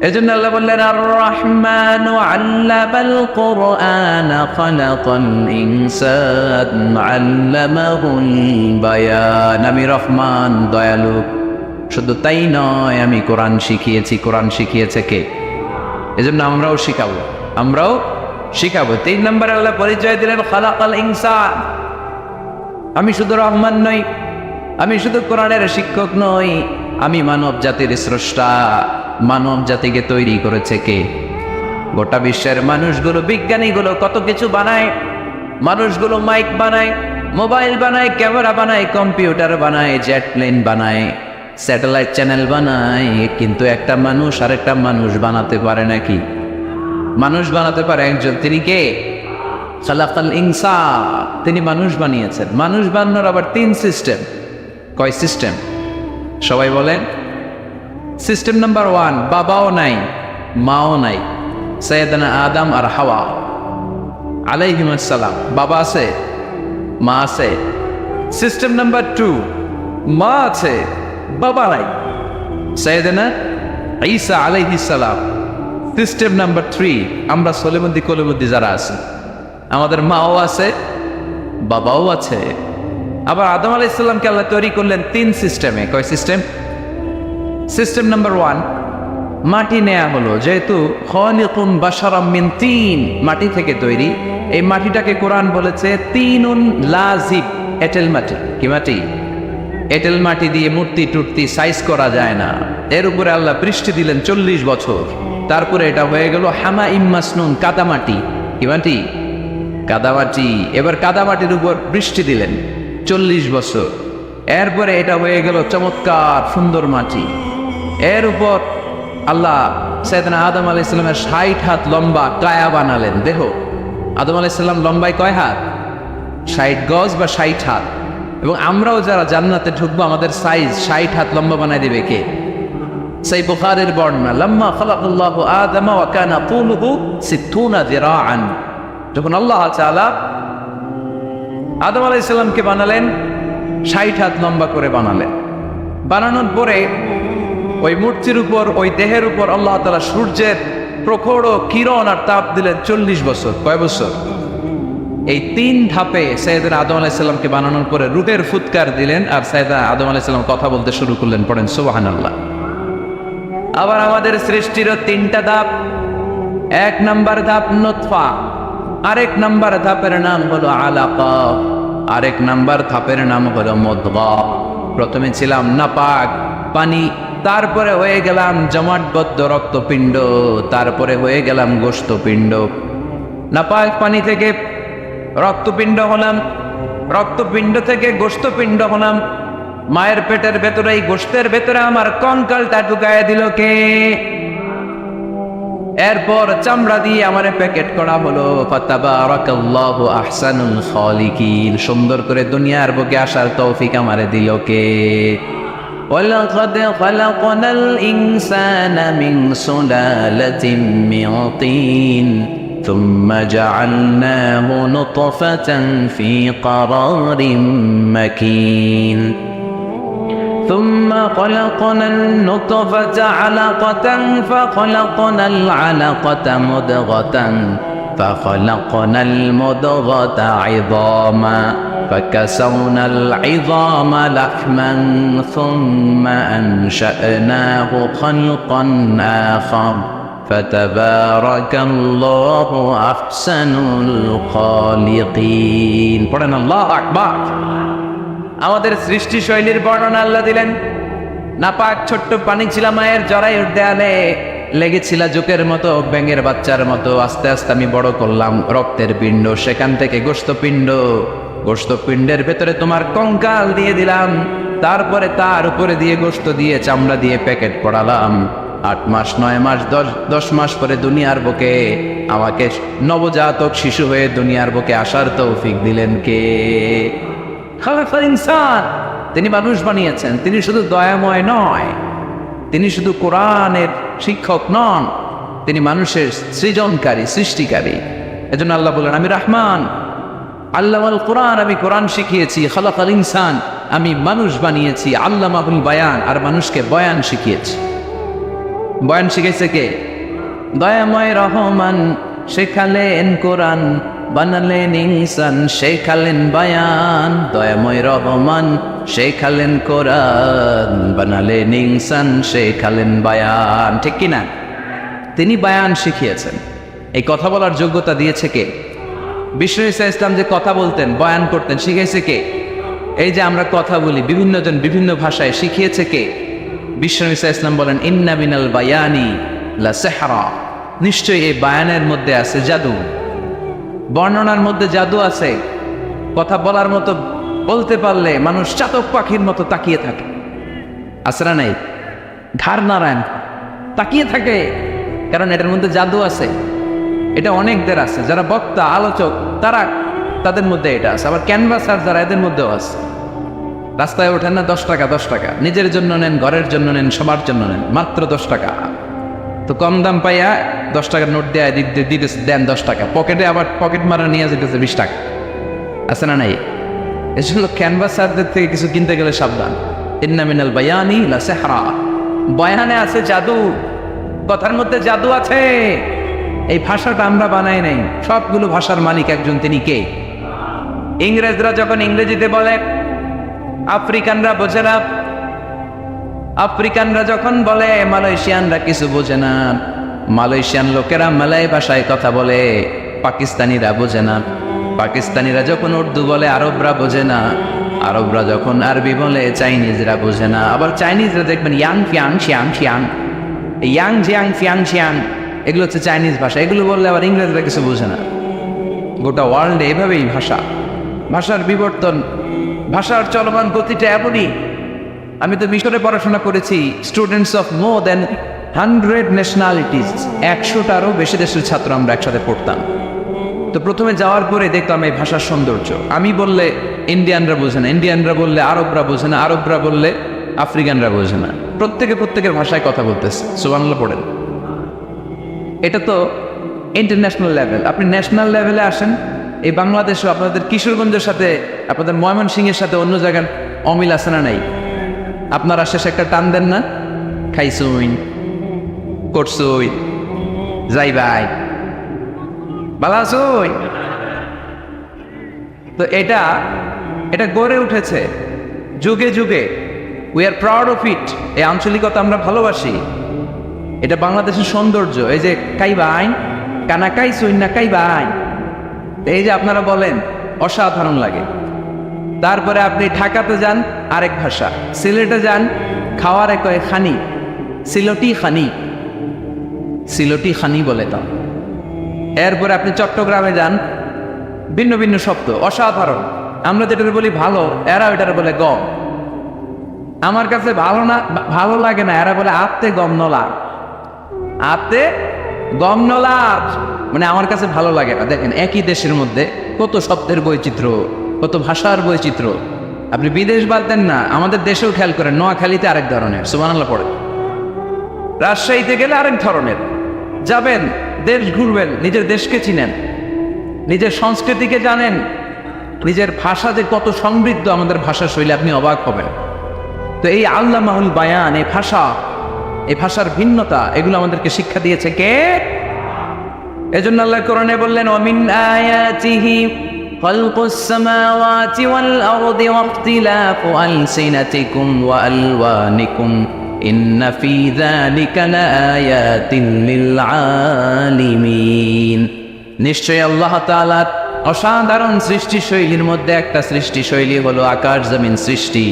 এজন্য আল্লাহ বললেন, আর রহমানু আল্লামাল কুরআনা খালাকাল ইনসান আল্লামাহুল বায়ান। আমি রহমান, দয়ালু। শুধু তাই নয়, আমি কোরআন শিখিয়েছি। কোরআন শিখিয়েছে কে? এজন্য আমরাও শিখাবো, আমরাও শিখাবো। 3 নম্বরে আল্লাহ পরিচয় দিলেন খালাকাল ইনসান। আমি শুধু রহমান নই, আমি শুধু কোরআনের শিক্ষক নই, আমি মানব জাতির স্রষ্টা। মানব জাতিকে তৈরি করেছে কে? গোটা বিশ্বের মানুষগুলো, বিজ্ঞানীগুলো কত কিছু বানায়। মানুষগুলো মাইক বানায়, মোবাইল বানায়, ক্যামেরা বানায়, কম্পিউটার বানায়, জেট প্লেন বানায়, স্যাটেলাইট চ্যানেল বানায়, কিন্তু একটা মানুষ আর একটা মানুষ বানাতে পারে নাকি? মানুষ বানাতে পারে একজন, তিনি কে? খালাকাল ইনসান। তিনি মানুষ বানিয়েছেন। মানুষ বানানোর আবার 3 সিস্টেম। কয় সিস্টেম? সবাই বলেন। সিস্টেম নাম্বার 1, বাবাও নাই মাও নাই, সাইয়েদানা আদম আর হাওয়া আলাইহিমুস সালাম। বাবা আছে, মা আছে। সিস্টেম নাম্বার 2, মা আছে, বাবা নাই, সাইয়েদানা ঈসা আলাইহিস সালাম। সিস্টেম নাম্বার 3, আমরা সলিমুদ্দি কলিমুদ্দি যারা আছে, আমাদের মাও আছে, বাবাও আছে। আবার আদম আলাইহিস সালামকে আল্লাহ তৈরি করলেন 3 সিস্টেমে। কয় সিস্টেম? সিস্টেম নাম্বার 1, মাটি নেয়া হলো। যেহেতু খালিকুন বাশারাম মিন তিন, মাটি থেকে তৈরি, এই মাটিটাকে কোরআন বলেছে তিনুন লাজিব, এঁটেল মাটি। কি মাটি? এঁটেল মাটি দিয়ে মূর্তি টুর্তি সাইজ করা যায় না। এর উপরে আল্লাহ বৃষ্টি দিলেন 40 বছর। তারপরে এটা হয়ে গেল হামা ইম্মাসনুন, কাদামাটি। কি মাটি? কাদামাটি। এবার কাদামাটির উপর বৃষ্টি দিলেন 40 বছর। এরপরে এটা হয়ে গেল চমৎকার সুন্দর মাটি। এর উপর আল্লাহ সাইয়েদনা আদম আলাইহিস সালামের 60 হাত লম্বা কায়া বানালেন, দেহ। আদম আলাইহিস সালাম লম্বায় কয় হাত? 60 গজ বা 60 হাত। এবং আমরাও যারা জান্নাতে ঢুকবো আমাদের সাইজ 60 হাত লম্বা বানায় দিবে কে? সেই বুখারীর বর্ণনা, লাম্মা খালাকাল্লাহু আদম ওয়া কানা তুলুহু 60 যিরাআন। যখন আল্লাহ তাআলা আদম আলাইহিস সালামকে বানালেন 60 হাত লম্বা করে বানালেন। বানানোর পরে ওই মূর্তির উপর, ওই দেহের উপর আল্লাহ তাআলা সূর্যের প্রখর কিরণ আর তাপ দিলেন 40 বছর। কয় বছর? এই 3 ধাপে সাইয়েদনা আদম আলাইহিস সালামকে বানানোর পরে রূহের ফুৎকার দিলেন, আর সাইয়েদনা আদম আলাইহিস সালাম কথা বলতে শুরু করলেন। পড়েন সুবহানাল্লাহ। আবার আমাদের সৃষ্টিরও 3টা ধাপ। 1 নাম্বার ধাপ নুতফা, আরেক নাম্বার ধাপের নাম হলো আলাকা, আরেক নাম্বার ধাপের নাম হলো মুদগা। প্রথমে ছিলাম নাপাক পানি, তারপরে হয়ে গেলাম জমাটবদ্ধ রক্তপিণ্ড, তারপরে হয়ে গেলাম গোশতপিণ্ড। নাপাক পানি থেকে রক্তপিণ্ড হলাম, রক্তপিণ্ড থেকে গোশতপিণ্ড হলাম। মায়ের পেটের ভেতরে, এই গোশতের ভেতরে আমার কঙ্কালটা ঢুকায় দিল কে? এরপর চামড়া দিয়ে আমারে প্যাকেট করা হলো। ফাতাবারাকাল্লাহু আহসানুল খালিকিন, সুন্দর করে দুনিয়ার বুকে আসার তৌফিক আমারে দিল কে? ওয়ালাকাদ খালাকনাল ইনসানা মিন সুলালাতিন মিন তিন থুম্মা জাআলনাহু নুতফাতান ফি ক্বারারিন মাকিন ثم خلقنا النطفة علقة فخلقنا العلقة مضغة فخلقنا المضغة عظاما فكسونا العظام لحما ثم أنشأناه خلقا آخر فتبارك الله أحسن الخالقين. পড়েন আল্লাহু আকবার। আমাদের সৃষ্টি শৈলীর বর্ণনা আল্লাহ দিলেন। নাপাক ছোট্ট পানি ছিল মায়ের জরায়ুর দেয়ালে, লেগেছিল জোকের মতো, ব্যাঙের বাচ্চার মতো। আস্তে আস্তে আমি বড় করলাম রক্তের পিণ্ড, সেখান থেকে গোশতপিণ্ড, গোশতপিণ্ডের ভেতরে তোমার কঙ্কাল দিয়ে দিলাম, তারপরে তার উপরে দিয়ে গোশত দিয়ে চামড়া দিয়ে প্যাকেট পড়ালাম। 8 মাস 9 মাস 10 মাস পরে দুনিয়ার বুকে আমাকে নবজাতক শিশু হয়ে দুনিয়ার বুকে আসার তৌফিক দিলেন কে? খালাকাল ইনসান, তিনি মানুষ বানিয়েছেন। তিনি শুধু দয়াময় নয়, তিনি শুধু কোরআনের শিক্ষক নন, তিনি মানুষের সৃজনকারী, সৃষ্টিকারী। এজন্য আল্লাহ বলেন, আমি রহমান, আল্লামাল কোরআন, আমি কোরআন শিখিয়েছি। খালাকাল ইনসান, আমি মানুষ বানিয়েছি। আল্লামাহুল বায়ান, আর মানুষকে বয়ান শিখিয়েছি। বয়ান শিখাইছে কে? দয়াময় রহমান শেখালেন কোরআন, বানালেন ইনসান, শেখালেন বায়ান। দয়াময় রহমান শেখালেন কোরআন, বানালেন ইনসান, শেখালেন বায়ান। ঠিক কিনা? তিনি বায়ান শিখিয়েছেন। এই কথা বলার যোগ্যতা দিয়েছে কে? বিশ্ব ইসলাম যে কথা বলতেন, বয়ান করতেন, শিখিয়েছে কে? এই যে আমরা কথা বলি, বিভিন্ন জন বিভিন্ন ভাষায়, শিখিয়েছে কে? বিশ্ব ইসলাম বলেন, ইন্না মিনাল বায়ানি লা সিহরা, নিশ্চয়ই এই বায়ানের মধ্যে আছে জাদু, বর্ণনার মধ্যে জাদু আছে। কথা বলার মতো, বলতে পারলে মানুষ চাতক পাখির মতো তাকিয়ে থাকে। আসরা নাই, ঘাড় নারায়ণ তাকিয়ে থাকে, কারণ এটার মধ্যে জাদু আছে। এটা অনেকদের আছে, যারা বক্তা আলোচক তাদের মধ্যে এটা আছে। আবার ক্যানভাসার যারা, এদের মধ্যেও আছে। রাস্তায় ওঠেন না 10 টাকা 10 টাকা, নিজের জন্য নেন, ঘরের জন্য নেন, সবার জন্য নেন, মাত্র 10 টাকা। তো কম দাম পাইয়া 10 টাকার নোট দেয় দিতেছে, দেন 10 টাকা, পকেটে আবার পকেট মারা নিয়ে যেতেছে 20 টাকা। আছে না নাই? এজন্য ক্যানভাসারদের থেকে কিছু কিনতে গেলে সাবধান। ইন্না মিনাল বায়ানি লা সিহরা, বয়ানে আছে জাদু, কথার মধ্যে জাদু আছে। এই ভাষাটা আমরা বানাই নাই, সবগুলো ভাষার মালিক একজন, তিনি কে? ইংরেজরা যখন ইংরেজিতে বলে, আফ্রিকানরা বোঝে না। আফ্রিকানরা যখন বলে, মালয়েশিয়ানরা কিছু বোঝে না। মালয়েশিয়ান লোকেরা মালয় ভাষায় কথা বলে, পাকিস্তানিরা বোঝে না। পাকিস্তানিরা যখন উর্দু বলে, আরবরা বোঝে না। আরবরা যখন আরবি বলে, চাইনিজরা বোঝে না। আবার চাইনিজরা দেখবেন ইয়াং ফিয়াং শিয়াং শিয়াং, ইয়াং জিয়াং ফিয়াং শিয়াং, এগুলো হচ্ছে চাইনিজ ভাষা। এগুলো বললে আবার ইংরেজরা কিছু বোঝে না। গোটা ওয়ার্ল্ডে এভাবেই ভাষার বিবর্তন, ভাষার চলমান গতিটা এমনই। আমি তো মিশরে পড়াশোনা করেছি। Students of more than 100 nationalities, 100টারও বেশি দেশের ছাত্র আমরা একসাথে পড়তাম। তো প্রথমে যাওয়ার পরে দেখলাম এই ভাষার সৌন্দর্য। আমি বললে ইন্ডিয়ানরা বোঝে না, ইন্ডিয়ানরা বললে আরবরা বোঝে না, আরবরা বললে আফ্রিকানরা বোঝে না। প্রত্যেকের ভাষায় কথা বলতেছে। সুবহানাল্লাহ পড়েন। এটা তো ইন্টারন্যাশনাল লেভেল। আপনি ন্যাশনাল লেভেলে আসেন, এই বাংলাদেশও আপনাদের কিশোরগঞ্জের সাথে, আপনাদের ময়মনসিংহের সাথে অন্য জায়গার অমিল আছে না নাই? আপনারা শেষে একটা টান দেন না, খাইছুইন, করছুই, যাই ভাই, ভালো আছুই। তো এটা গড়ে উঠেছে যুগে যুগে। We are proud of it. এই আঞ্চলিকতা আমরা ভালোবাসি। এটা বাংলাদেশের সৌন্দর্য। এই যে কাইবাইন, কানা কাইছুইন না কাইবাইন, এই যে আপনারা বলেন, অসাধারণ লাগে। তারপরে আপনি ঢাকাতে যান, আরেক ভাষা। সিলেটে যান, খাওয়ার এক খানি, সিলটি খানি, সিলটি খানি বলে তো। এরপরে আপনি চট্টগ্রামে যান, ভিন্ন ভিন্ন শব্দ, অসাধারণ। আমরা যেটা বলি ভালো, এরা ওইটার বলে গম। আমার কাছে ভালো লাগে না, এরা বলে আত্তে গম নলা, আত্তে গম নলার, মানে আমার কাছে ভালো লাগে না। দেখেন একই দেশের মধ্যে কত শব্দের বৈচিত্র্য, কত ভাষার বৈচিত্র্য। আপনি বিদেশ বাদ দেন না, আমাদের দেশেও খেয়াল করেন, নোয়াখালীতে আরেক ধরনের সুবহানাল্লাহ পড়ে, রাজশাহীতে গেলে আরেক ধরনের। যাবেন, দেশ ঘুরবেন, নিজের দেশকে চিনেন, নিজের সংস্কৃতিকে জানেন, নিজের ভাষা যে কত সমৃদ্ধ আমাদের ভাষা শৈলী, আপনি অবাক হবেন। তো এই আল্লামাহুল বায়ান, এই ভাষা, এই ভাষার ভিন্নতা, এগুলো আমাদেরকে শিক্ষা দিয়েছে কে? এজন্য আল্লাহ কোরআনে বললেন, ওয়ামিন আয়াতিহি খালকুস সামাওয়াতি ওয়াল আরদি ওয়াখতিলাফু আলসিনাতিকুম ওয়া আলওয়ানিকুম ইন্না ফি যালিকা লাআয়াতিন লিল আলিমিন। নিশ্চয়ই আল্লাহ তাআলার অসাধারণ সৃষ্টি শৈলীর মধ্যে একটা সৃষ্টি শৈলী হলো আকাশ জমিন সৃষ্টি,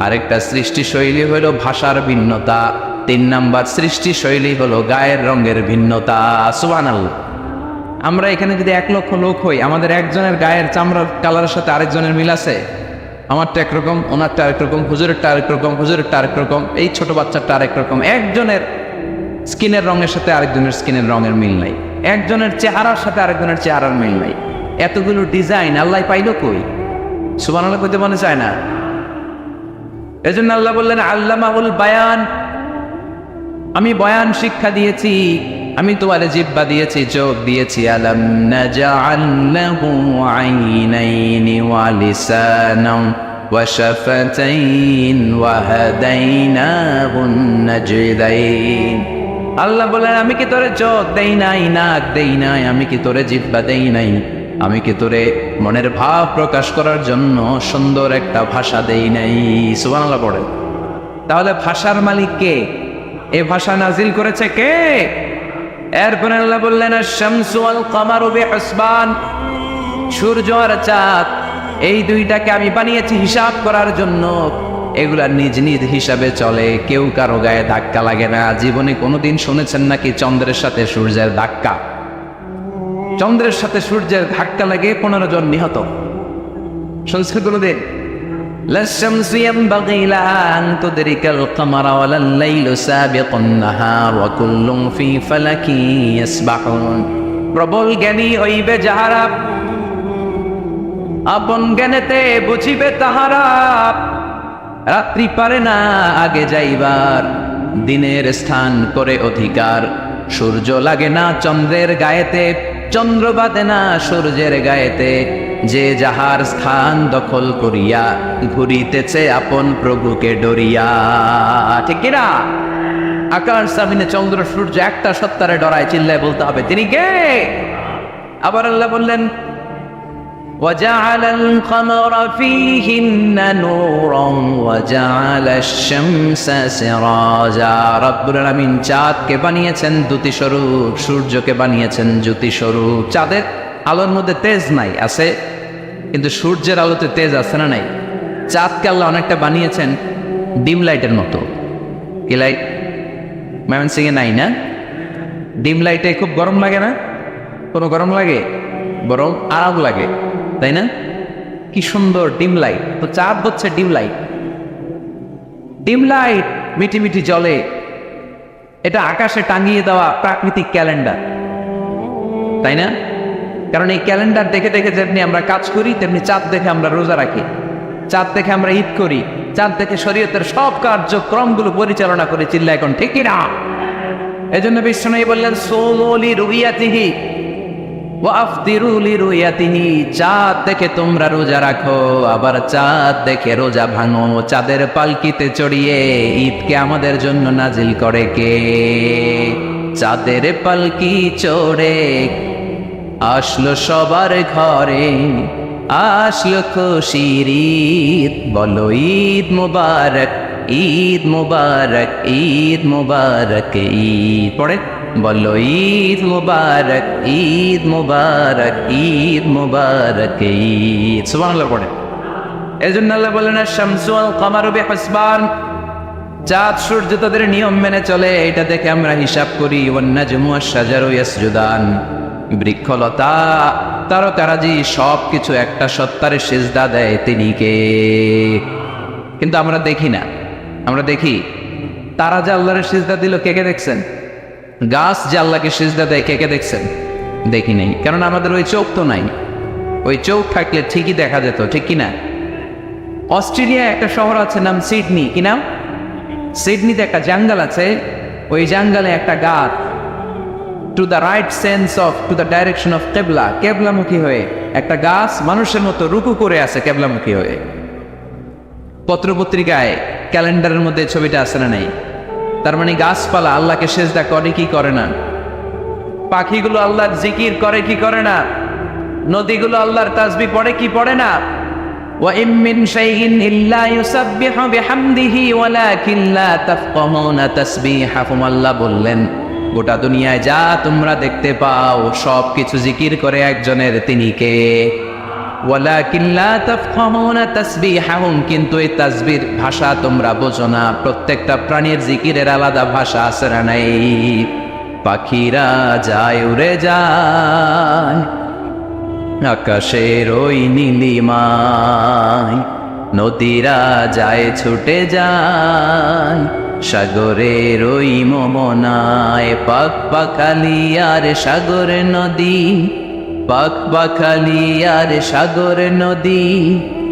আরেকটা সৃষ্টি শৈলী হলো ভাষার ভিন্নতা, 3 নাম্বার সৃষ্টি শৈলী হলো গায়ের রঙের ভিন্নতা। সুবহানাল্লাহ। আমরা এখানে যদি 1 লক্ষ লোক হই, আমাদের একজনের গায়ের চামড়ার কালারের সাথে আরেকজনের মিল আছে? আমারটা একরকম, ওনারটা আরেক রকম, হুজুরেরটা আরেক রকম, হুজুরেরটা আরেক রকম, এই ছোট বাচ্চারটা আরেক রকম। একজনের স্কিনের রঙের সাথে আরেকজনের স্কিনের রঙের মিল নাই, একজনের চেহারার সাথে আরেকজনের চেহারার মিল নাই। এতগুলো ডিজাইন আল্লাহ পাইল কই? সুবহানাল্লাহ কইতে মনে চায় না? এজন্য আল্লাহ বললেন আল্লামাহুল বায়ান, আমি বয়ান শিক্ষা দিয়েছি, আমি তোমারে জিহ্বা দিয়েছি, চোখ দিয়েছি। আলাম নাজআল লাহু আইনাইনি ওয়া লিসানান ওয়া শাফাতাইন ওয়া হাদাইনাহুন নাজদাইন। আল্লাহ বলেন, আমি কি তোরে চোখ দেই নাই, নাক দেই নাই, আমি কি তোরে জিহ্বা দেই নাই, আমি কি তোরে মনের ভাব প্রকাশ করার জন্য সুন্দর একটা ভাষা দেই নাই? সুবহানাল্লাহ পড়ে। তাহলে ভাষার মালিক কে? এ ভাষা নাজিল করেছে কে? এরপরে আল্লাহ বললেন, আশ-শামসু ওয়াল কামারু বিহিসবান, সূর্য আর চাঁদ, এই দুইটাকে আমি বানিয়েছি হিসাব করার জন্য। এগুলা নিজ নিজ হিসাবে চলে, কেউ কারো গায়ে ধাক্কা লাগে না। জীবনে কোনোদিন শুনেছেন নাকি চন্দ্রের সাথে সূর্যের ধাক্কা? চন্দ্রের সাথে সূর্যের ধাক্কা লাগে 15 জন নিহত। শুনছেন কোনোদিন? للشمس ينبغي لها أن تدرك القمر ولا الليل سابق النهار وكل في فلك يسبحون। প্রবল জ্ঞানী হইবে যাহারা, আপন জ্ঞানেতে বুঝিবে তাহারা। রাত্রি পারে না আগে যাইবার, দিনের স্থান করে অধিকার। সূর্য লাগে না চন্দ্রের গায়েতে, চন্দ্র বাঁধে না সূর্যের গায়েতে। যে যাহার স্থান দখল করিয়া ঘুরিতেছে আপন প্রভুকে ডরিয়া। ঠিক কিনা? আকাশ জমিনে চন্দ্র সূর্য একটা সত্তারে ডরায়, চিল্লায় বলতে হবে তিনি কে? আবার আল্লাহ বললেন, وَجَعَلَ الْقَمَرَ فِيهِنَّ نُورًا وَجَعَلَ الشَّمْسَ سِرَاجًا। রব্বুল আলামিন চাঁদকে বানিয়েছেন দ্যুতি স্বরূপ, সূর্যকে বানিয়েছেন জ্যোতি স্বরূপ। চাঁদের আলোর মধ্যে তেজ নাই, আছে, কিন্তু সূর্যের আলোতে তেজ আছে না নাই? চাঁদকে আল্লাহ অনেকটা বানিয়েছেন ডিম লাইটের মতো। কি লাইট? ময়মনসিংহে নাই না? ডিম লাইটে খুব গরম লাগে না? কোনো গরম লাগে? বরং আরাম লাগে, তাই না? কি সুন্দর ডিম লাইট। তো চাঁদ হচ্ছে ডিম লাইট। ডিম লাইট মিটি মিটি জ্বলে, এটা আকাশে টাঙিয়ে দেওয়া প্রাকৃতিক ক্যালেন্ডার, তাই না? কারণ এই ক্যালেন্ডার দেখে দেখে যেমনি আমরা কাজ করি, তেমনি চাঁদ দেখে আমরা রোজা রাখি, চাঁদ দেখে আমরা ঈদ করি, চাঁদ দেখে শরীয়তের সব কার্যক্রমগুলো পরিচালনা করি। চিল্লা এখন ঠিক কিনা? এজন্য বিষ্ণু বললেন, সোমু লিরুইয়াতিহি ওয়া আফতিরু লিরুইয়াতিহি। চাঁদ দেখে তোমরা রোজা রাখো, আবার চাঁদ দেখে রোজা ভাঙো। চাঁদের পালকিতে চড়িয়ে ঈদকে আমাদের জন্য নাজিল করে কে? চাঁদের পালকি চড়ে আসলো সবার ঘরে, আসলো খুশির ঈদ, বলো ঈদ মুবারক, ঈদ মুবারক, ঈদ মুবারক, ঈদ পড়ে বলো ঈদ মুবারক, ঈদ মুবারক, ঈদ মুবারক, ঈদ। সুবহানাল্লাহ পড়ে। এজন্য আল্লাহ বলেন, আশ-শামসু ওয়াল কামারু বিহিসবান, চাঁদ সূর্য তাদের নিয়ম মেনে চলে, এটা দেখে আমরা হিসাব করি। ওয়ান নাজমু ওয়াশ-শাজারু ইয়াসজুদান, বৃক্ষলতা তারকারাজি সব কিছু একটা সত্তারে সিজদা দেয়, তিনি কে? কিন্তু আমরা দেখি না। আমরা দেখি তারা যে আল্লাহর সিজদা দিল, কে কে দেখছেন? গাছ যে আল্লাহকে সিজদা দেয়, কে কে দেখছেন? দেখি নাই, কারণ আমাদের ওই চোখ তো নাই। ওই চোখ থাকলে ঠিকই দেখা যেত, ঠিক কিনা? অস্ট্রেলিয়া একটা শহর আছে নাম সিডনি, কি নাম? সিডনিতে একটা জঙ্গল আছে, ওই জঙ্গলে একটা গাছ to the right sense of to the direction of কেবলা, কেবলামুখী হয়ে একটা গাছ মানুষের মতো রুকু করে আছে কেবলামুখী হয়ে। পত্রপত্রিকায় ক্যালেন্ডারের মধ্যে ছবিটা আছে না নেই? তার মানে গাছপালা আল্লাহকে সেজদা করে কি করে না? পাখিগুলো আল্লাহর জিকির করে কি করে না? নদীগুলো আল্লাহর তাসবিহ পড়ে কি পড়ে না? ওয়া ইম মিন শাইইন ইল্লা ইউসাব্বিহু বিহামদিহি ওয়ালাকিন লা তাফকাহুনা তাসবিহাহুম। আল্লাহ বললেন, গোটা দুনিয়ায় যা তোমরা দেখতে পাও সব কিছু জিকির করে একজনের, তিনি কে? ওয়ালাকিন লা তাফকাহুনা তাসবিহাহুম, কিন্তু এই তাসবির ভাষা তোমরা বোঝো না। প্রত্যেকটা প্রাণীর জিকিরের আলাদা ভাষা আছে না নাই? পাখিরা যায় উড়ে যায় আকাশের ওই নীলিমায়, নদীরা যায় ছুটে যায় সাগরের ওই মোহনায়। পাক পাখালি আর সাগর নদী, পাক পাখালি আর সাগর নদী,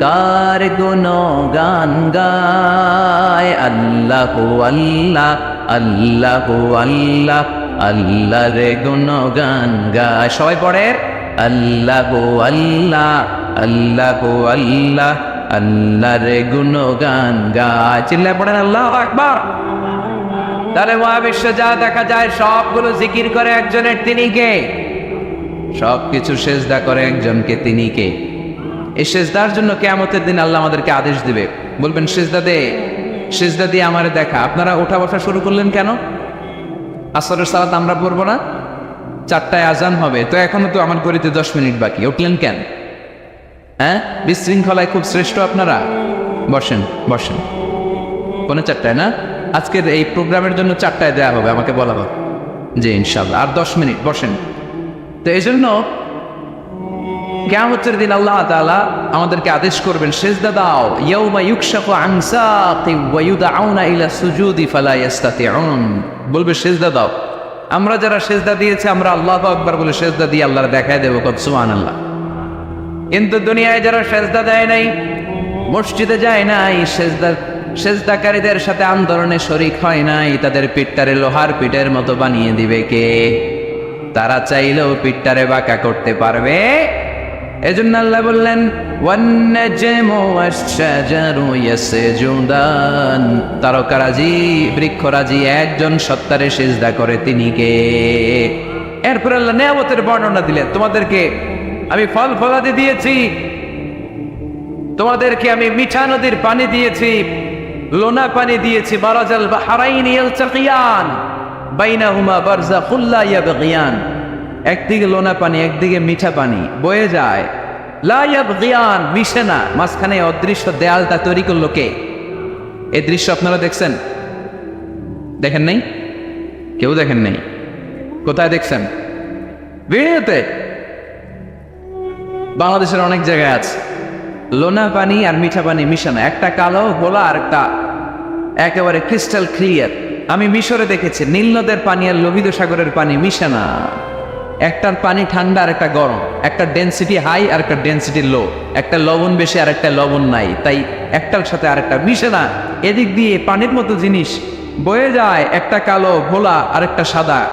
কার গুণগান গায়। আল্লাহু আল্লাহ, আল্লাহু আল্লাহ, আল্লাহর গুণগান গায়। সবাই পড়ে আল্লাহু আল্লাহ, আল্লাহু আল্লাহ, আল্লাহর গুণগান গায়। চিল্লায় পড়েন আল্লাহু আকবার। তাহলে মহাবিশ্বে যা দেখা যায় সবগুলো জিকির করে একজনের, তিনি কে? সবকিছু সেজদা করে একজনকে, তিনি কে? এই সেজদার জন্য কিয়ামতের দিন আল্লাহ আমাদেরকে আদেশ দিবে, বলবেন সেজদা দে, সেজদা দিয়ে আমারে দেখা। আপনারা ওঠা বসা শুরু করলেন কেন? আসরের সালাত আমরা পড়বো না? 4টায় আজান হবে, তো এখনো তো আমার ঘড়িতে 10 মিনিট বাকি, উঠলেন কেন? হ্যাঁ, বিশৃঙ্খলায় খুব শ্রেষ্ঠ আপনারা। বসেন বসেন, কোন 4টায় না? আজকের এই প্রোগ্রামের জন্য 4টায় দেওয়া হবে, আমাকে বলা হবে যে ইনশাআল্লাহ আর 10 মিনিট বসেন। তো এই জন্য কিয়ামতের দিন আল্লাহ তাআলা আমাদেরকে আদেশ করবেন সেজদা দাও। ইয়াউমা ইউকশাফু আন সাকিন ওয়া ইউদআউনা ইলা সুজুদি ফালা ইস্তাতিউন, বলবে সেজদা দাও। আমরা যারা সেজদা দিয়েছি আমরা আল্লাহু আকবার বলে সেজদা দিয়ে আল্লাহর দেখায় দেব, কত সুবহানাল্লাহ। কিন্তু দুনিয়ায় যারা সেজদা দেয় নাই, মসজিদে যায় নাই, সেজদাকারীদের সাথে আন্দোলনে শরীক হয় নাই, তাদের পিঠটারে লোহার পিঠের মতো বানিয়ে দিবে কে? তারা চাইলেও পিঠটারে বাঁকা করতে পারবে? এজন্য আল্লাহ বললেন ওয়ান-নাজমু ওয়াশ-শাজারু ইয়াসজুদান, তারকারাজি বৃক্ষরাজি একজন সত্তারে সিজদা করে, তিনি কে? এরপর আল্লাহ নিয়ামতের বর্ণনা দিলেন, তোমাদেরকে আমি ফল ফলাদি দিয়েছি, তোমাদেরকে আমি মিঠা নদীর পানি দিয়েছি, লোনা পানি দিয়েছি, মারাজাল বাহরাইন ইয়ালতাকিয়ান বাইনাহুমা বারযাখুল লা ইয়াবগিয়ান, একদিকে লোনা পানি একদিকে মিঠা পানি বয়ে যায়, লা ইয়াবগিয়ান, মিশে না, মাঝখানে অদৃশ্য দেয়ালটা তৈরি করলো কে? এই দৃশ্য আপনারা দেখছেন? দেখেন নাই? কেউ দেখেন নাই? কোথায় দেখছেন? ভিডিওতে। বাংলাদেশের অনেক জায়গায় আছে লোনা পানি আর মিঠা পানি মিশানো, একটা কালো গোলা আর একটা একেবারে ক্রিস্টাল ক্লিয়ার। আমি মিশরে দেখেছি নীল নদের পানি আর লোহিত সাগরের পানি মিশানা, একটার পানি ঠান্ডা আর একটা গরম, একটা ডেনসিটি হাই আর একটা ডেনসিটি লো, একটা লবণ বেশি আর একটা লবণ নাই, তাই একটার সাথে আর একটা মিশে না। এদিক দিয়ে পানির মতো জিনিস বয়ে যায়, একটা কালো ঘোলা আর একটা সাদা।